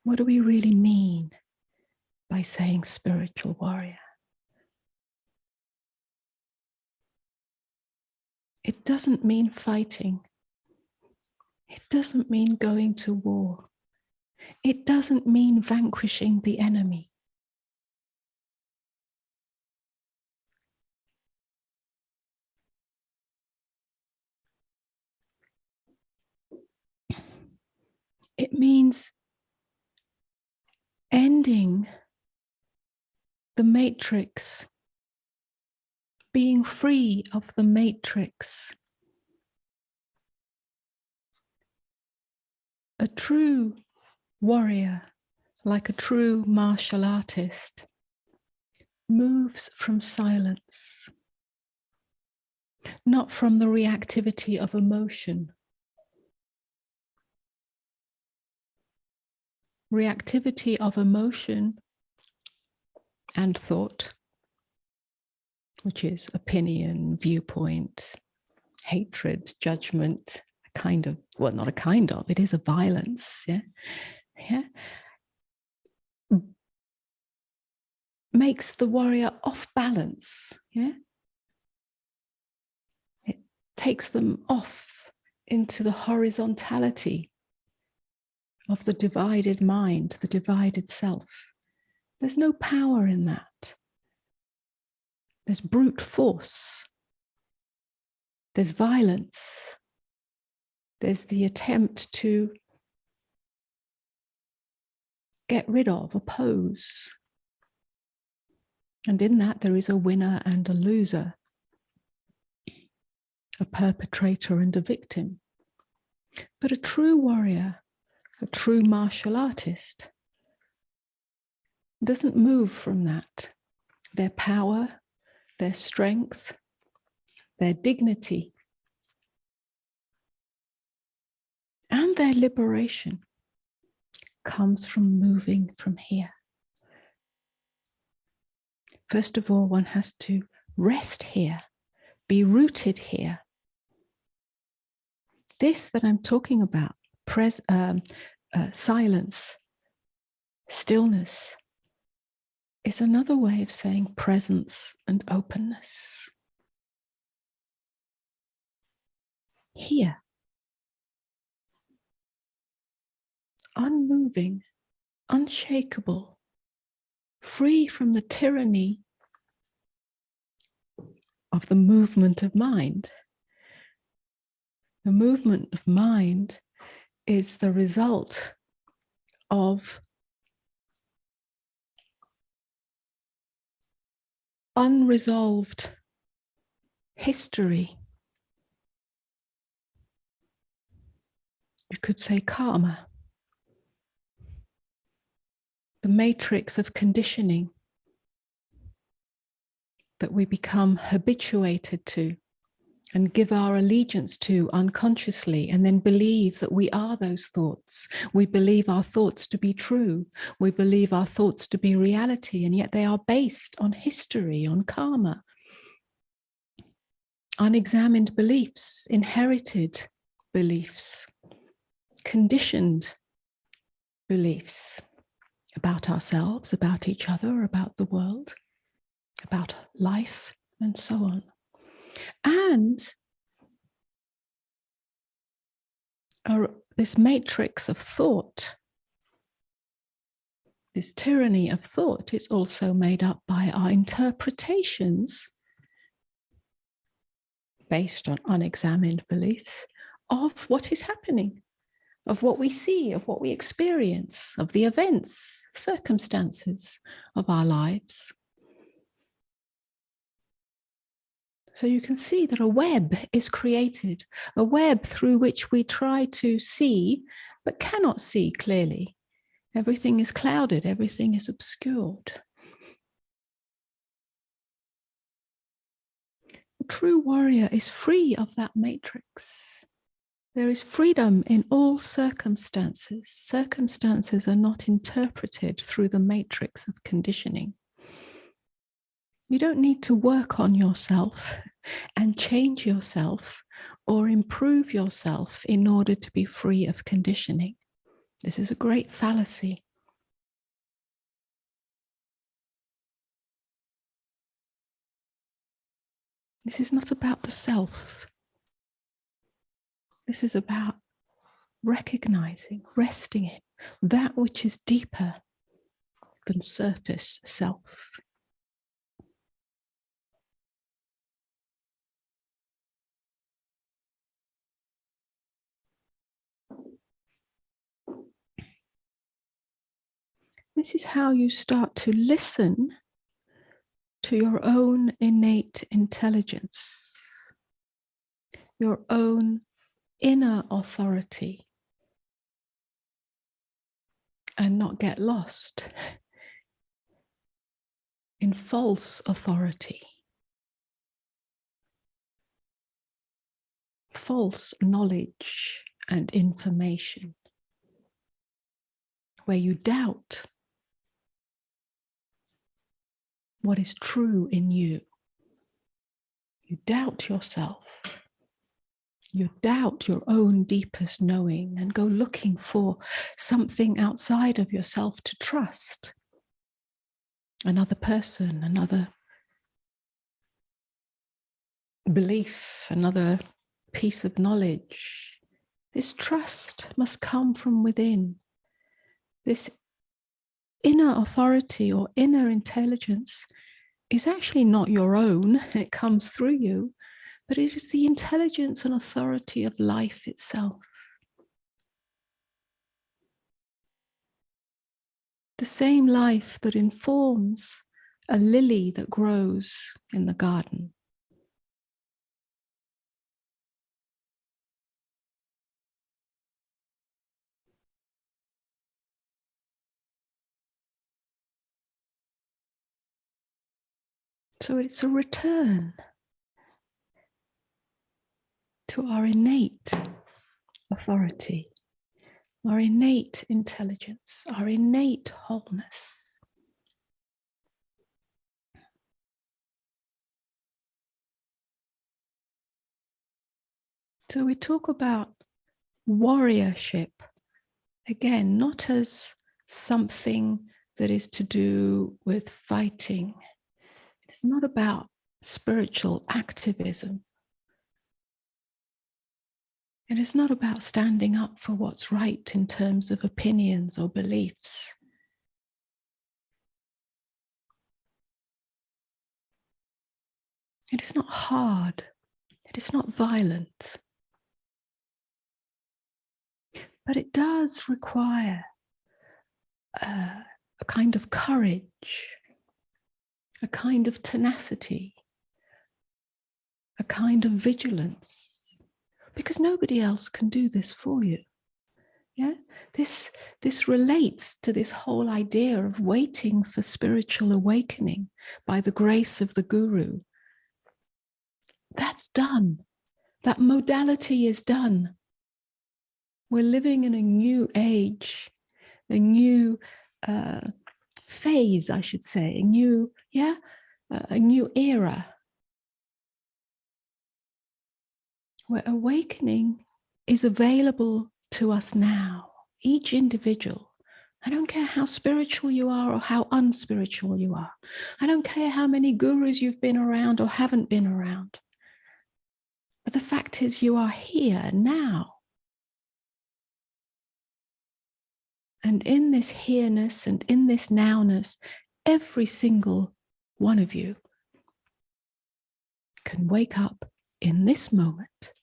What do we really mean by saying spiritual warrior? It doesn't mean fighting. It doesn't mean going to war. It doesn't mean vanquishing the enemy. It means ending the matrix, being free of the matrix. A true warrior, like a true martial artist, moves from silence, not from the reactivity of emotion. Reactivity of emotion and thought, which is opinion, viewpoint, hatred, judgment, a kind of, well, not a kind of, it is a violence, yeah, makes the warrior off balance, yeah. It takes them off into the horizontality of the divided mind, the divided self. There's no power in that. There's brute force. There's violence. There's the attempt to get rid of, oppose. And in that, there is a winner and a loser, a perpetrator and a victim. But a true warrior, a true martial artist, doesn't move from that. Their power, their strength, their dignity, and their liberation comes from moving from here. First of all, one has to rest here, be rooted here. This that I'm talking about, silence, stillness, is another way of saying presence and openness. Here, unmoving, unshakable, free from the tyranny of the movement of mind. The movement of mind is the result of unresolved history. You could say karma. The matrix of conditioning that we become habituated to and give our allegiance to unconsciously, and then believe that we are those thoughts. We believe our thoughts to be true. We believe our thoughts to be reality, and yet they are based on history, on karma, unexamined beliefs, inherited beliefs, conditioned beliefs about ourselves, about each other, about the world, about life, and so on. And this matrix of thought, this tyranny of thought, is also made up by our interpretations based on unexamined beliefs of what is happening, of what we see, of what we experience, of the events, circumstances of our lives. So you can see that a web is created, a web through which we try to see, but cannot see clearly. Everything is clouded, everything is obscured. A true warrior is free of that matrix. There is freedom in all circumstances. Circumstances are not interpreted through the matrix of conditioning. You don't need to work on yourself and change yourself or improve yourself in order to be free of conditioning. This is a great fallacy. This is not about the self. This is about recognizing, resting in that which is deeper than surface self. This is how you start to listen to your own innate intelligence, your own inner authority, and not get lost in false authority, false knowledge and information, where you doubt what is true in you. You doubt yourself. You doubt your own deepest knowing and go looking for something outside of yourself to trust. Another person, another belief, another piece of knowledge. This trust must come from within. This inner authority or inner intelligence is actually not your own. It comes through you, but it is the intelligence and authority of life itself. The same life that informs a lily that grows in the garden. So it's a return to our innate authority, our innate intelligence, our innate wholeness. So we talk about warriorship, again, not as something that is to do with fighting. It's not about spiritual activism. It is not about standing up for what's right in terms of opinions or beliefs. It is not hard. It is not violent. But it does require a kind of courage, a kind of tenacity, a kind of vigilance, because nobody else can do this for you. Yeah, this relates to this whole idea of waiting for spiritual awakening by the grace of the guru. That's done. That modality is done. We're living in a new age, a new phase, I should say, a new era, where awakening is available to us now, each individual. I don't care how spiritual you are or how unspiritual you are. I don't care how many gurus you've been around or haven't been around. But the fact is, you are here now. And in this here-ness and in this now-ness, every single one of you can wake up in this moment,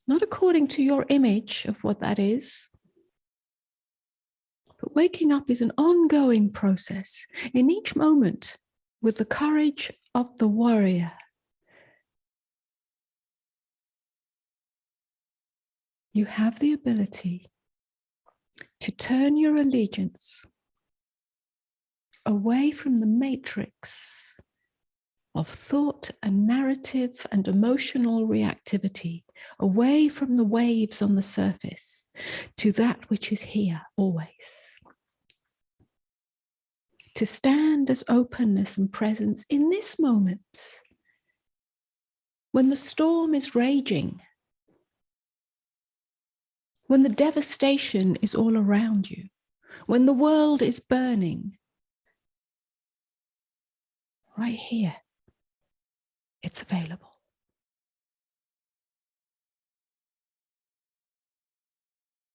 not according to your image of what that is, but waking up is an ongoing process. In each moment, with the courage of the warrior, you have the ability to turn your allegiance away from the matrix of thought and narrative and emotional reactivity, away from the waves on the surface, to that which is here always. To stand as openness and presence in this moment, when the storm is raging, when the devastation is all around you, when the world is burning, right here, it's available.